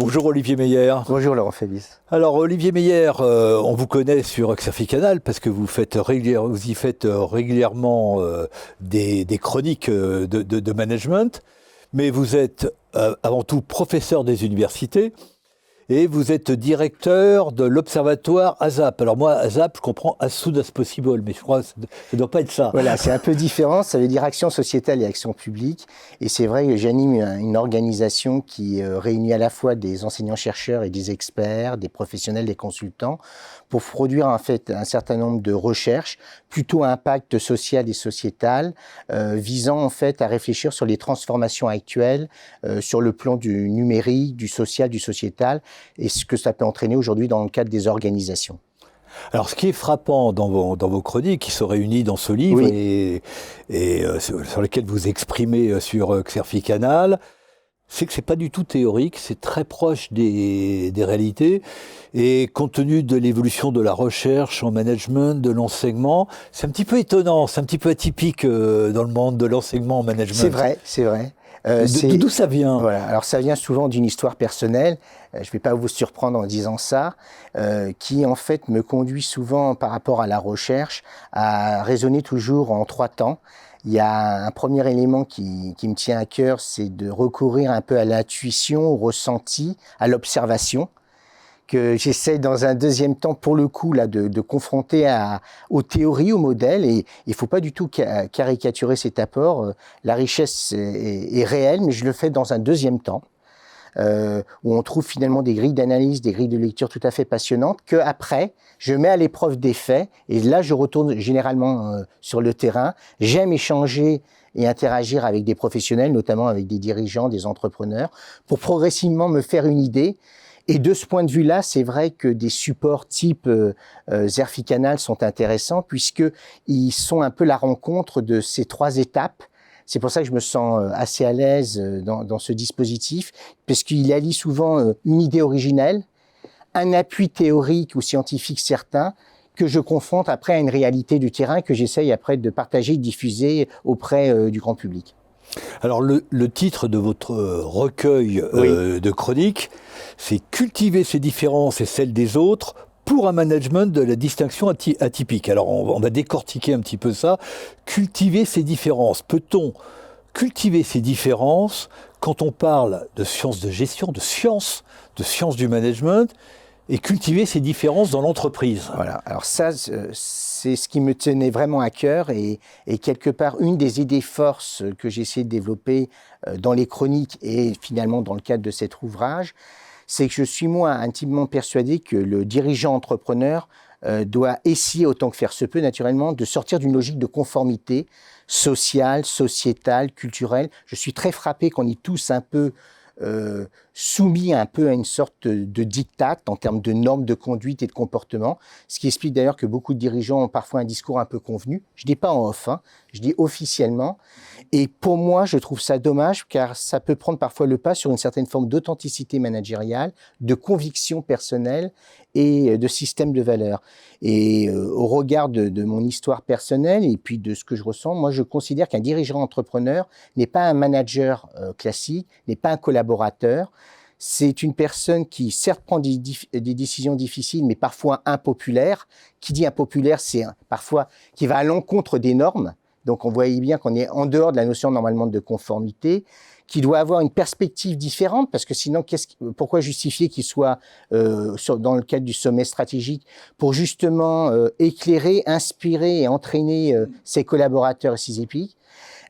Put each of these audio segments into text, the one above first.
Bonjour Olivier Meyer. Bonjour Laurent Fébis. Alors Olivier Meyer, on vous connaît sur Xerfi Canal parce que vous y faites régulièrement des chroniques de management, mais vous êtes avant tout professeur des universités et vous êtes directeur de l'observatoire ASAP. Alors moi, ASAP, je comprends as soon as possible, mais je crois que ça ne doit pas être ça. Voilà, c'est un peu différent, ça veut dire action sociétale et action publique. Et c'est vrai que j'anime une organisation qui réunit à la fois des enseignants-chercheurs et des experts, des professionnels, des consultants, pour produire en fait un certain nombre de recherches, plutôt à impact social et sociétal, visant en fait à réfléchir sur les transformations actuelles, sur le plan du numérique, du social, du sociétal, et ce que ça peut entraîner aujourd'hui dans le cadre des organisations. Alors, ce qui est frappant dans vos chroniques, qui sont réunies dans ce livre oui. et sur lesquelles vous exprimez sur Xerfi Canal, c'est que c'est pas du tout théorique, c'est très proche des réalités. Et compte tenu de l'évolution de la recherche en management, de l'enseignement, c'est un petit peu étonnant, c'est un petit peu atypique dans le monde de l'enseignement en management. C'est vrai, c'est vrai. D'où ça vient? Voilà. Alors ça vient souvent d'une histoire personnelle, je ne vais pas vous surprendre en disant ça, qui en fait me conduit souvent par rapport à la recherche à raisonner toujours en 3 temps. Il y a un premier élément qui me tient à cœur, c'est de recourir un peu à l'intuition, au ressenti, à l'observation, que j'essaie dans un deuxième temps, pour le coup, là, de confronter aux théories, aux modèles. Et il ne faut pas du tout caricaturer cet apport. La richesse est réelle, mais je le fais dans un deuxième temps, où on trouve finalement des grilles d'analyse, des grilles de lecture tout à fait passionnantes, qu'après, je mets à l'épreuve des faits. Et là, je retourne généralement sur le terrain. J'aime échanger et interagir avec des professionnels, notamment avec des dirigeants, des entrepreneurs, pour progressivement me faire une idée. Et de ce point de vue-là, c'est vrai que des supports type Xerfi Canal sont intéressants puisqu'ils sont un peu la rencontre de ces 3 étapes. C'est pour ça que je me sens assez à l'aise dans ce dispositif, parce qu'il allie souvent une idée originelle, un appui théorique ou scientifique certain, que je confronte après à une réalité du terrain que j'essaye après de partager, de diffuser auprès du grand public. Alors le titre de votre recueil de chroniques, c'est « Cultiver ses différences et celles des autres pour un management de la distinction atypique ». Alors on va décortiquer un petit peu ça. Cultiver ses différences. Peut-on cultiver ces différences quand on parle de sciences de gestion, de sciences du management, et cultiver ces différences dans l'entreprise? Voilà, alors ça, c'est ce qui me tenait vraiment à cœur et quelque part, une des idées forces que j'ai essayé de développer dans les chroniques et finalement dans le cadre de cet ouvrage, c'est que je suis moi intimement persuadé que le dirigeant entrepreneur doit essayer, autant que faire se peut naturellement, de sortir d'une logique de conformité sociale, sociétale, culturelle. Je suis très frappé qu'on y tous un peu soumis un peu à une sorte de diktat en termes de normes de conduite et de comportement, ce qui explique d'ailleurs que beaucoup de dirigeants ont parfois un discours un peu convenu. Je dis pas en off, je dis officiellement. Et pour moi, je trouve ça dommage car ça peut prendre parfois le pas sur une certaine forme d'authenticité managériale, de conviction personnelle et de système de valeurs. Et au regard de mon histoire personnelle et puis de ce que je ressens, moi je considère qu'un dirigeant entrepreneur n'est pas un manager classique, n'est pas un collaborateur. C'est une personne qui, certes, prend des décisions difficiles, mais parfois impopulaires. Qui dit impopulaire, c'est parfois qui va à l'encontre des normes. Donc, on voyait bien qu'on est en dehors de la notion normalement de conformité, qui doit avoir une perspective différente, parce que sinon, pourquoi justifier qu'il soit dans le cadre du sommet stratégique pour justement éclairer, inspirer et entraîner ses collaborateurs et ses équipes.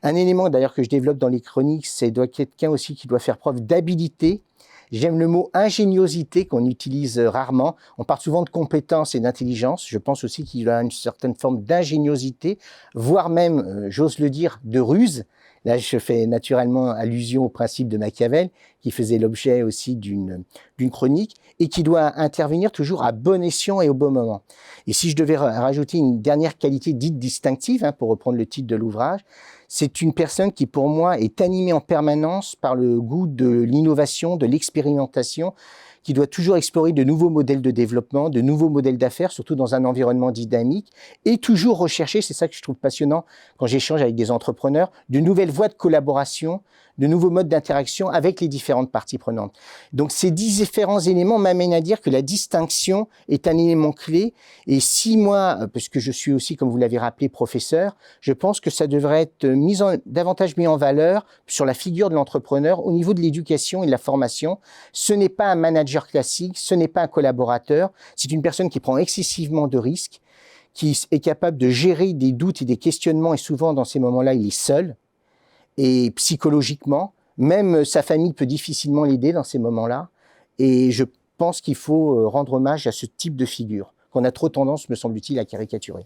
Un élément d'ailleurs que je développe dans les chroniques, c'est quelqu'un aussi qui doit faire preuve d'habilité. J'aime le mot ingéniosité qu'on utilise rarement. On parle souvent de compétence et d'intelligence. Je pense aussi qu'il a une certaine forme d'ingéniosité, voire même, j'ose le dire, de ruse. Là, je fais naturellement allusion au principe de Machiavel, qui faisait l'objet aussi d'une chronique, et qui doit intervenir toujours à bon escient et au bon moment. Et si je devais rajouter une dernière qualité dite distinctive, pour reprendre le titre de l'ouvrage, c'est une personne qui, pour moi, est animée en permanence par le goût de l'innovation, de l'expérimentation, qui doit toujours explorer de nouveaux modèles de développement, de nouveaux modèles d'affaires, surtout dans un environnement dynamique, et toujours rechercher, c'est ça que je trouve passionnant quand j'échange avec des entrepreneurs, de nouvelles voies de collaboration, de nouveaux modes d'interaction avec les différentes parties prenantes. Donc ces différents éléments m'amènent à dire que la distinction est un élément clé. Et si moi, parce que je suis aussi, comme vous l'avez rappelé, professeur, je pense que ça devrait être davantage mis en valeur sur la figure de l'entrepreneur au niveau de l'éducation et de la formation. Ce n'est pas un manager classique, ce n'est pas un collaborateur, c'est une personne qui prend excessivement de risques, qui est capable de gérer des doutes et des questionnements, et souvent dans ces moments-là, il est seul. Et psychologiquement, même sa famille peut difficilement l'aider dans ces moments-là. Et je pense qu'il faut rendre hommage à ce type de figure, qu'on a trop tendance, me semble-t-il, à caricaturer.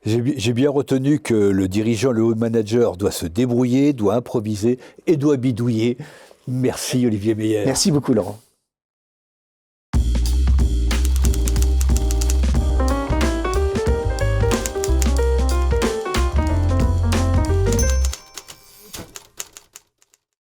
J'ai bien retenu que le dirigeant, le haut manager, doit se débrouiller, doit improviser et doit bidouiller. Merci Olivier Meyer. Merci beaucoup Laurent.